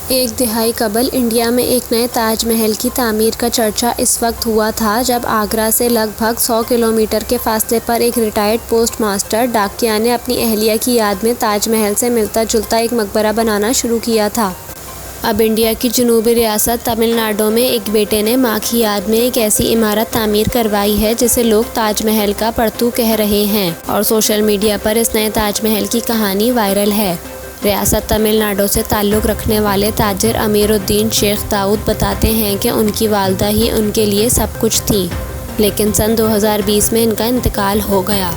ایک دہائی قبل انڈیا میں ایک نئے تاج محل کی تعمیر کا چرچا اس وقت ہوا تھا جب آگرہ سے لگ بھگ 100 کلومیٹر کے فاصلے پر ایک ریٹائرڈ پوسٹ ماسٹر ڈاکیا نے اپنی اہلیہ کی یاد میں تاج محل سے ملتا جلتا ایک مقبرہ بنانا شروع کیا تھا۔ اب انڈیا کی جنوبی ریاست تمل ناڈو میں ایک بیٹے نے ماں کی یاد میں ایک ایسی عمارت تعمیر کروائی ہے جسے لوگ تاج محل کا پرتو کہہ رہے ہیں، اور سوشل میڈیا پر اس نئے تاج محل کی کہانی وائرل ہے۔ ریاست تمل ناڈو سے تعلق رکھنے والے تاجر امیر الدین شیخ داؤد بتاتے ہیں کہ ان کی والدہ ہی ان کے لیے سب کچھ تھیں، لیکن سن 2020 میں ان کا انتقال ہو گیا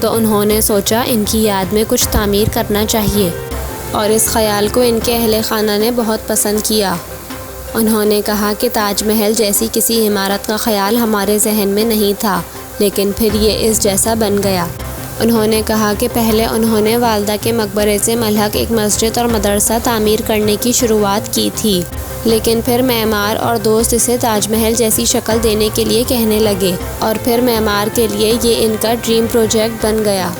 تو انہوں نے سوچا ان کی یاد میں کچھ تعمیر کرنا چاہیے، اور اس خیال کو ان کے اہل خانہ نے بہت پسند کیا۔ انہوں نے کہا کہ تاج محل جیسی کسی عمارت کا خیال ہمارے ذہن میں نہیں تھا، لیکن پھر یہ اس جیسا بن گیا۔ انہوں نے کہا کہ پہلے انہوں نے والدہ کے مقبرے سے ملحق ایک مسجد اور مدرسہ تعمیر کرنے کی شروعات کی تھی، لیکن پھر معمار اور دوست اسے تاج محل جیسی شکل دینے کے لیے کہنے لگے، اور پھر معمار کے لیے یہ ان کا ڈریم پروجیکٹ بن گیا۔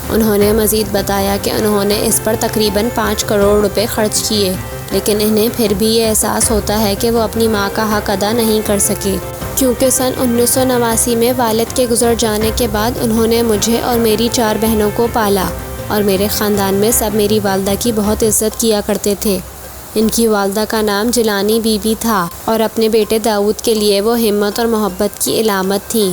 انہوں نے مزید بتایا کہ انہوں نے اس پر تقریباً 5 کروڑ روپے خرچ کیے، لیکن انہیں پھر بھی یہ احساس ہوتا ہے کہ وہ اپنی ماں کا حق ادا نہیں کر سکے، کیونکہ سن 1989 میں والد کے گزر جانے کے بعد انہوں نے مجھے اور میری 4 بہنوں کو پالا، اور میرے خاندان میں سب میری والدہ کی بہت عزت کیا کرتے تھے۔ ان کی والدہ کا نام جیلانی بی بی تھا، اور اپنے بیٹے داؤد کے لیے وہ ہمت اور محبت کی علامت تھیں۔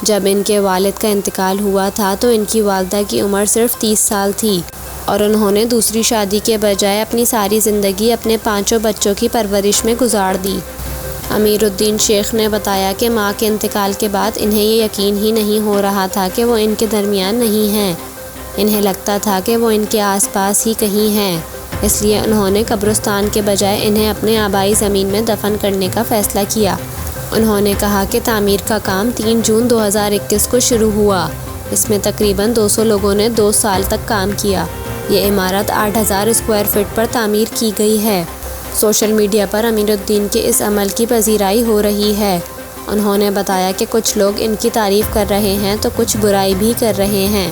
جب ان کے والد کا انتقال ہوا تھا تو ان کی والدہ کی عمر صرف 30 سال تھی، اور انہوں نے دوسری شادی کے بجائے اپنی ساری زندگی اپنے 5 بچوں کی پرورش میں گزار دی۔ امیر الدین شیخ نے بتایا کہ ماں کے انتقال کے بعد انہیں یہ یقین ہی نہیں ہو رہا تھا کہ وہ ان کے درمیان نہیں ہیں۔ انہیں لگتا تھا کہ وہ ان کے آس پاس ہی کہیں ہیں، اس لیے انہوں نے قبرستان کے بجائے انہیں اپنے آبائی زمین میں دفن کرنے کا فیصلہ کیا۔ انہوں نے کہا کہ تعمیر کا کام 3 جون 2021 کو شروع ہوا۔ اس میں تقریباً 200 لوگوں نے 2 سال تک کام کیا۔ یہ عمارت 8000 اسکوائر فٹ پر تعمیر کی گئی ہے۔ سوشل میڈیا پر امیر الدین کے اس عمل کی پذیرائی ہو رہی ہے۔ انہوں نے بتایا کہ کچھ لوگ ان کی تعریف کر رہے ہیں تو کچھ برائی بھی کر رہے ہیں۔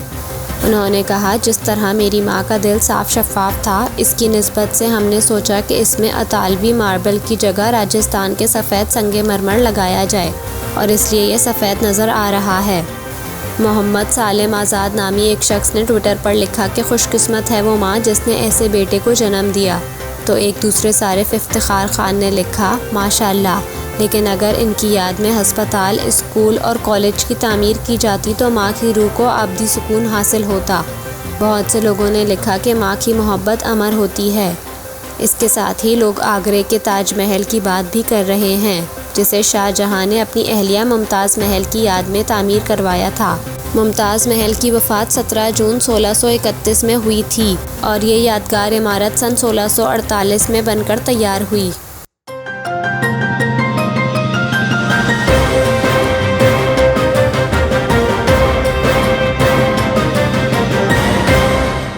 انہوں نے کہا جس طرح میری ماں کا دل صاف شفاف تھا، اس کی نسبت سے ہم نے سوچا کہ اس میں اطالوی ماربل کی جگہ راجستھان کے سفید سنگ مرمر لگایا جائے، اور اس لیے یہ سفید نظر آ رہا ہے۔ محمد سالم آزاد نامی ایک شخص نے ٹویٹر پر لکھا کہ خوش قسمت ہے وہ ماں جس نے ایسے بیٹے کو جنم دیا، تو ایک دوسرے صارف افتخار خان نے لکھا ماشاء اللہ، لیکن اگر ان کی یاد میں ہسپتال، اسکول اور کالج کی تعمیر کی جاتی تو ماں کی روح کو ابدی سکون حاصل ہوتا۔ بہت سے لوگوں نے لکھا کہ ماں کی محبت امر ہوتی ہے۔ اس کے ساتھ ہی لوگ آگرے کے تاج محل کی بات بھی کر رہے ہیں، جسے شاہ جہاں نے اپنی اہلیہ ممتاز محل کی یاد میں تعمیر کروایا تھا۔ ممتاز محل کی وفات 17 جون 1631 میں ہوئی تھی، اور یہ یادگار عمارت سن 1648 میں بن کر تیار ہوئی۔